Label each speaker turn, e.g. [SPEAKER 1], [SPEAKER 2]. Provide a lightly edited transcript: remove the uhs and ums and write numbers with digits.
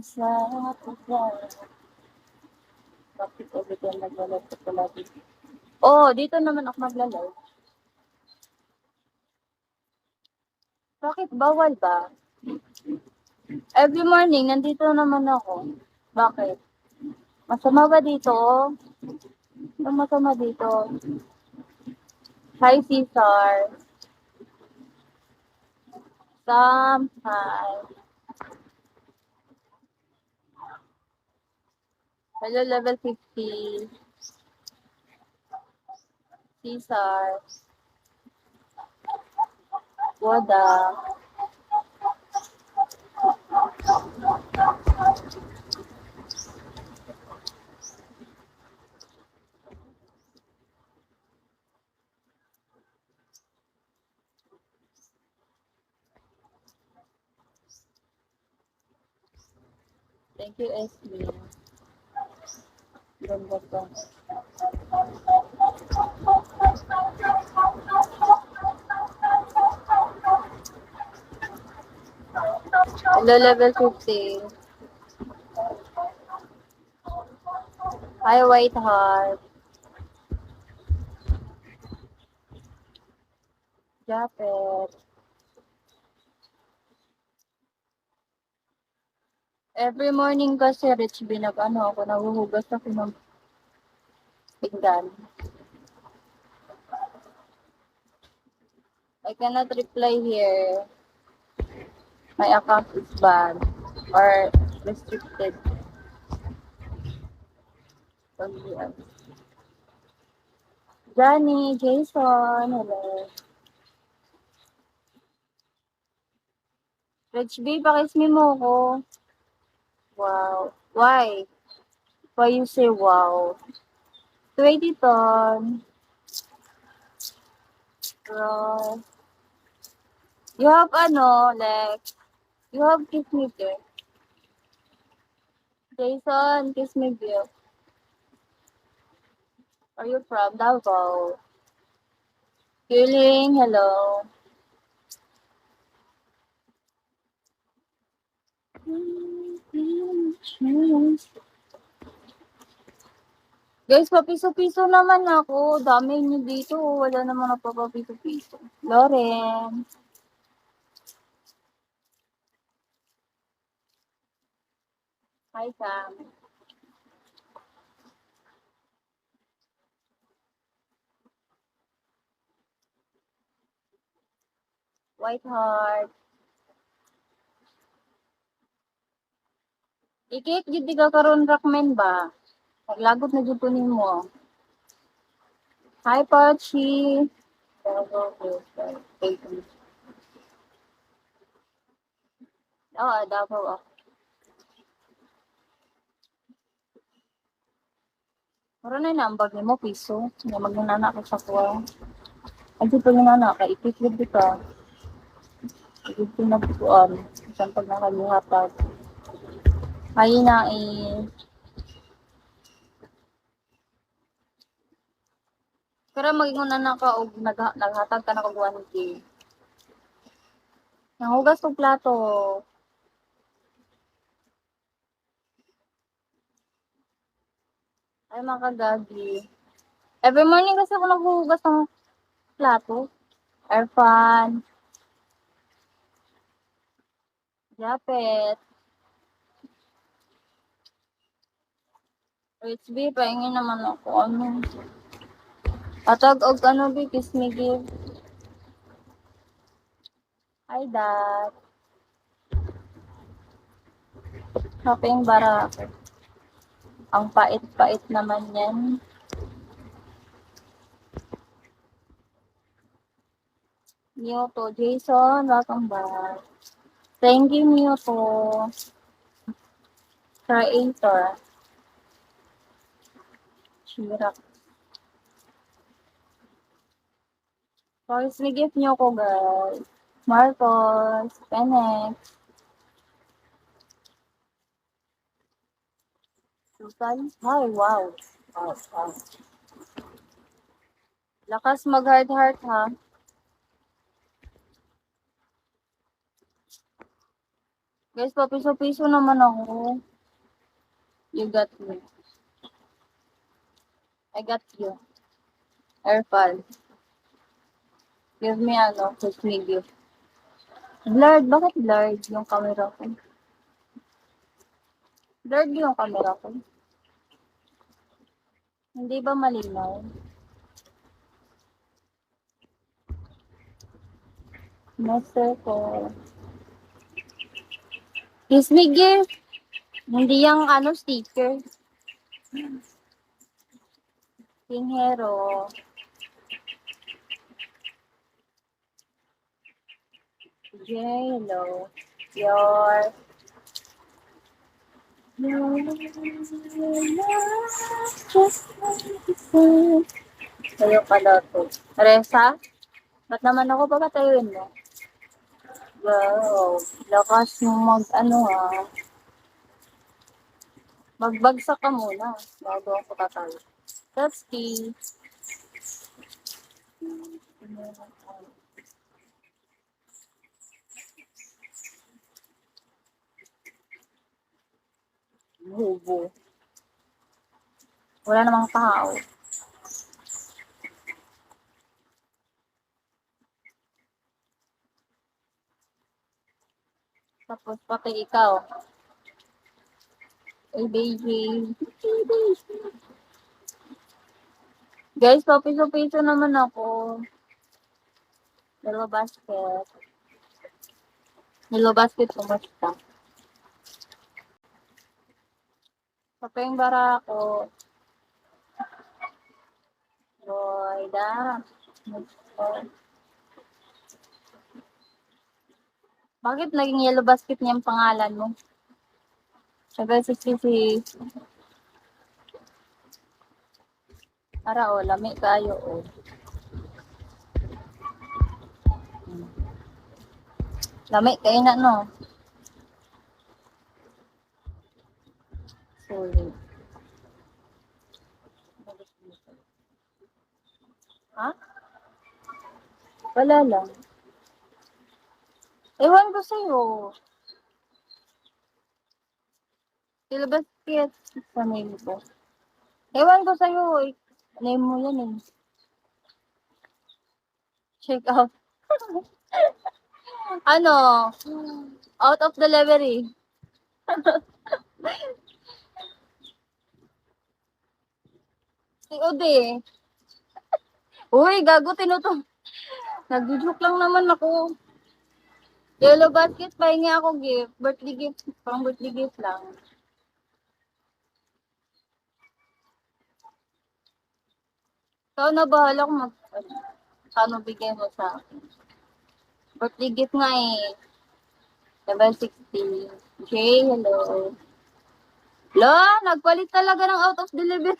[SPEAKER 1] sa pagkain. Bakit ulit yan naglalaro ko palagi? Oh, dito naman ako maglalaro. Bakit bawal ba? Every morning, nandito naman ako. Bakit? Masama ba dito? Anong masama dito? Hi, Cesar. Sam, hi. Hello, level 50. Cesar. Woda. Thank you, Esme. Ganda pa. Hello, level 50. Hi, White Heart. Japet. Every morning kasi, Rich B, ako, nahuhugas ako ng pinggan. I cannot reply here. My account is banned or restricted. Johnny, Jason, hello. Rich B, pakismi mo ko. Wow. Why? Why you say wow? 20 ton. Bro. You have Lex. You have kiss me girl. Jason, kiss me girl. Are you from Davao? Killing, hello. Guys, papiso-piso naman ako. Dami niyo dito. Wala namang nagpapapiso-piso. Loren. Hi, Sam. White Heart. Ikik, jud di ka karon rakmen ba? Naglagot na jud kunin mo. Hi, Pachi. Oo, Davao ako. Mara na nambag ni mo, piso. Nga magnanana ka sa kuwa. Ay, di pa nana ka. Ikik jud di ka. Ikik jud na bukuan. Isang pag nakalihatag. Hi, Nai. Pero magingon na ka og naghatag ka na og 1K. Nanghugas og plato. Ay, mga kagagi. Every morning kasi ako naghuhugas ng plato. Airfan. Japet. Rich B, paingin naman ako. Atag og kiss me give. Hi, Dad. Shopping bara ako. Ang pait-pait naman yan. Myoto, Jason, welcome back. Thank you, Myoto. Creator. Shirak. Guys, may gift nyo ko, guys. Marcos, Penex. Susan. Hi, wow. Wow, wow. Lakas mag-hard heart, ha? Guys, papiso-piso naman ako. You got me. I got you. Airpal. Give me kiss me gift. Blurred, bakit blurred yung camera ko? Blurred yung camera ko. Hindi ba malinaw? Master ko. Kiss me gift. Hindi yung sticker. King Hero. Hello. Your Tayo pala to. Resa? Ba't naman ako papatayuin mo? Wow. Lakas mo Magbagsak ka muna bago ako tatayo. That's key. Hubo. Wala namang tao. Tapos pati ikaw. Hey, baby. Guys, papiso-piso naman ako. Dalawa basket. Dalawa basket, kumusta? Sa yung bara ko. Boy, da. Bakit naging yellow basket niya ang pangalan mo? Sabi si Ara lami kayo Lami kayo na no. Sorry. Ha? Wala lang. Ewan ko sa'yo. Yellow basket sa name ko. Ewan ko sa'yo. Name mo yan eh. Check out. Out of delivery. Si Ode. Uy, gago tinuto. Nag-joke lang naman ako. Yellow basket, pahingi ako gift. Birthday gift. Pang birthday gift lang. Ikaw na bahala kung kano bigay mo sa akin. Birthday gift nga eh. Level 60. Okay, hello. Lo, nagpalit talaga ng out of delivery.